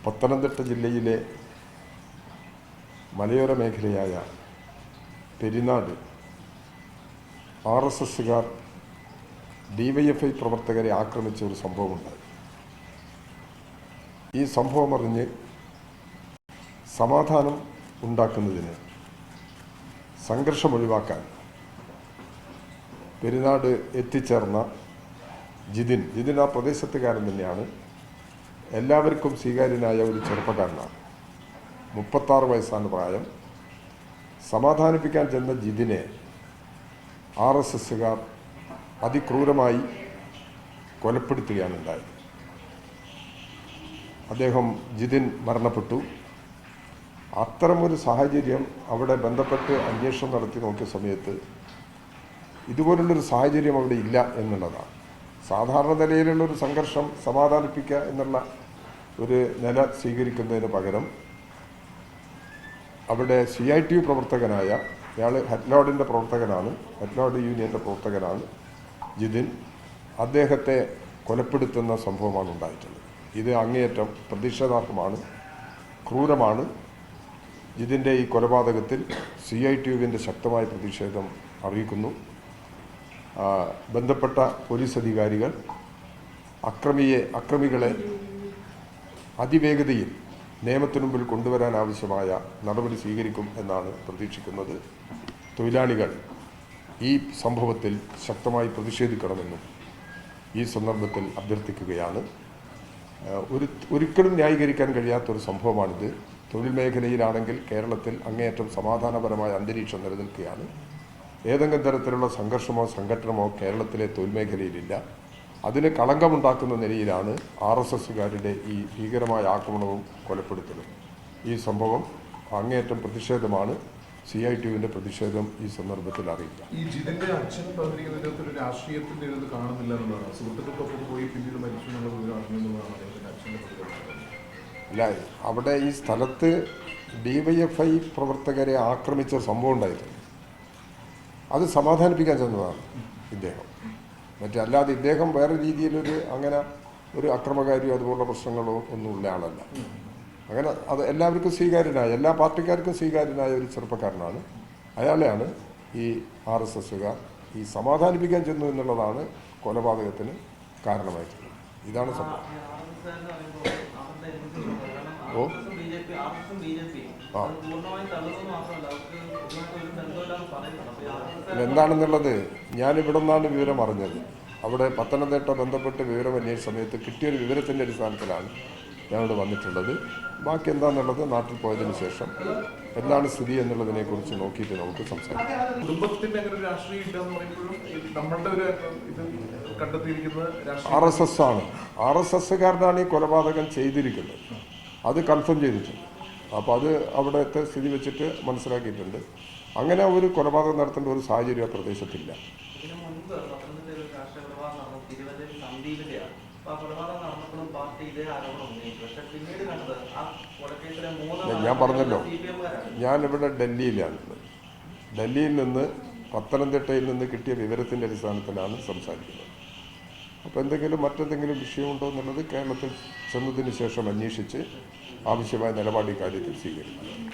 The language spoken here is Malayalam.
പത്തനംതിട്ട ജില്ലയിലെ മലയോര മേഖലയായ പെരിനാട് RSSകാർ DYFI പ്രവർത്തകരെ ആക്രമിച്ച ഒരു സംഭവമുണ്ടായി. ഈ സംഭവം അറിഞ്ഞ് സമാധാനം ഉണ്ടാക്കുന്നതിന്, സംഘർഷം ഒഴിവാക്കാൻ പെരിനാട് എത്തിച്ചേർന്ന ജിതിൻ ആ പ്രദേശത്തുകാരൻ തന്നെയാണ്. എല്ലാവർക്കും സ്വീകാര്യനായ ഒരു ചെറുപ്പക്കാരനാണ്. 36 വയസ്സാണ് പ്രായം. സമാധാനിപ്പിക്കാൻ ചെന്ന ജിതിനെ RSSകാർ അതിക്രൂരമായി കൊലപ്പെടുത്തുകയാണ് ഉണ്ടായത്. ജിതിൻ മരണപ്പെട്ടു. അത്തരമൊരു സാഹചര്യം അവിടെ ബന്ധപ്പെട്ട് അന്വേഷണം നടത്തി നോക്കിയ സമയത്ത് ഇതുപോലുള്ളൊരു സാഹചര്യം അവിടെ ഇല്ല എന്നുള്ളതാണ്. സാധാരണ നിലയിലുള്ളൊരു സംഘർഷം സമാധാനിപ്പിക്കുക എന്നുള്ള ഒരു നില സ്വീകരിക്കുന്നതിന് പകരം അവിടെ CITU പ്രവർത്തകനായ ഇയാൾ ഹെറ്റ്ലോഡിൻ്റെ പ്രവർത്തകനാണ്, ഹെറ്റ്ലോഡ് യൂണിയൻ്റെ പ്രവർത്തകനാണ് ജിതിൻ. അദ്ദേഹത്തെ കൊലപ്പെടുത്തുന്ന സംഭവമാണ് ഉണ്ടായിട്ടുള്ളത്. ഇത് അങ്ങേയറ്റം പ്രതിഷേധാർഹമാണ്, ക്രൂരമാണ്. ജിതിൻ്റെ ഈ കൊലപാതകത്തിൽ CITUവിൻ്റെ ശക്തമായ പ്രതിഷേധം അറിയിക്കുന്നു. ബന്ധപ്പെട്ട പോലീസ് അധികാരികൾ അക്രമികളെ അതിവേഗതയിൽ നിയമത്തിനു മുമ്പിൽ കൊണ്ടുവരാൻ ആവശ്യമായ നടപടി സ്വീകരിക്കും എന്നാണ് പ്രതീക്ഷിക്കുന്നത്. തൊഴിലാളികൾ ഈ സംഭവത്തിൽ ശക്തമായി പ്രതിഷേധിക്കണമെന്നും ഈ സന്ദർഭത്തിൽ അഭ്യർത്ഥിക്കുകയാണ്. ഒരിക്കലും ന്യായീകരിക്കാൻ കഴിയാത്തൊരു സംഭവമാണിത്. തൊഴിൽ മേഖലയിലാണെങ്കിൽ കേരളത്തിൽ അങ്ങേയറ്റം സമാധാനപരമായ അന്തരീക്ഷം നിലനിൽക്കുകയാണ്. ഏതെങ്കിലും തരത്തിലുള്ള സംഘർഷമോ സംഘടനമോ കേരളത്തിലെ തൊഴിൽ മേഖലയിലില്ല. അതിന് കളങ്കമുണ്ടാക്കുന്ന നിലയിലാണ് RSSകാരുടെ ഈ ഭീകരമായ ആക്രമണവും കൊലപ്പെടുത്തലും. ഈ സംഭവം അങ്ങേയറ്റം പ്രതിഷേധമാണ്. CITUവിൻ്റെ പ്രതിഷേധം ഈ സന്ദർഭത്തിൽ അറിയിക്കാം. ഈ ജിതിന്റെ അച്ഛൻ പറഞ്ഞിരിക്കുന്ന രാഷ്ട്രീയത്തിന്റെ ഇത് കാണുന്നില്ല എന്നുള്ളതാണ്. സുഹൃത്തുക്കൾക്കൊപ്പം പോയി പിന്നീട് മരിച്ചു എന്നുള്ള അച്ഛൻ്റെ അല്ല, അവിടെ ഈ സ്ഥലത്ത് DYFI പ്രവർത്തകരെ ആക്രമിച്ച സംഭവം ഉണ്ടായിട്ടുണ്ട്. അത് സമാധാനിപ്പിക്കാൻ ചെന്നതാണ് ഇദ്ദേഹം. അല്ലാതെ ഇദ്ദേഹം വേറെ രീതിയിലൊരു അങ്ങനെ ഒരു അക്രമകാരിയോ അതുപോലുള്ള പ്രശ്നങ്ങളോ ഒന്നുമുള്ള ആളല്ല. അങ്ങനെ അത് എല്ലാവർക്കും സ്വീകാര്യനായ, എല്ലാ പാർട്ടിക്കാർക്കും സ്വീകാര്യനായ ഒരു ചെറുപ്പക്കാരനാണ്. അയാളെയാണ് ഈ RSSകാർ ഈ സമാധാനിപ്പിക്കാൻ ചെന്നു എന്നുള്ളതാണ് കൊലപാതകത്തിന് കാരണമായിട്ടുള്ളത്. ഇതാണ് സംഭവം. എന്താണെന്നുള്ളത് ഞാനിവിടെ നിന്നാണ് വിവരം അറിഞ്ഞത്. അവിടെ പത്തനംതിട്ട ബന്ധപ്പെട്ട് വിവരം അന്വേഷിച്ച സമയത്ത് കിട്ടിയൊരു വിവരത്തിൻ്റെ അടിസ്ഥാനത്തിലാണ് ഞാനിവിടെ വന്നിട്ടുള്ളത്. ബാക്കി എന്താണെന്നുള്ളത് നാട്ടിൽ പോയതിനു ശേഷം എന്താണ് സ്ഥിതി എന്നുള്ളതിനെക്കുറിച്ച് നോക്കിയിട്ട് നമുക്ക് സംസാരിക്കാം. RSS ആണ്, RSSകാരനാണ് ഈ കൊലപാതകം ചെയ്തിരിക്കുന്നത്. അത് കൺഫേം ചെയ്തിട്ടുണ്ട്. അപ്പോൾ അത് അവിടുത്തെ സ്ഥിതി വെച്ചിട്ട് മനസ്സിലാക്കിയിട്ടുണ്ട്. അങ്ങനെ ഒരു കൊലപാതകം നടത്തേണ്ട ഒരു സാഹചര്യം ആ പ്രദേശത്തില്ല. ഞാൻ പറഞ്ഞല്ലോ, ഞാനിവിടെ ഡൽഹിയിലാണുള്ളത്. ഡൽഹിയിൽ നിന്ന് പത്തനംതിട്ടയിൽ നിന്ന് കിട്ടിയ വിവരത്തിൻ്റെ അടിസ്ഥാനത്തിലാണ് സംസാരിക്കുന്നത്. അപ്പോൾ മറ്റെന്തെങ്കിലും വിഷയമുണ്ടോ എന്നുള്ളത് കേരളത്തിൽ ചെന്നതിന് ശേഷം അന്വേഷിച്ച് ആവശ്യമായ നിലപാട് ഇക്കാര്യത്തിൽ സ്വീകരിക്കും.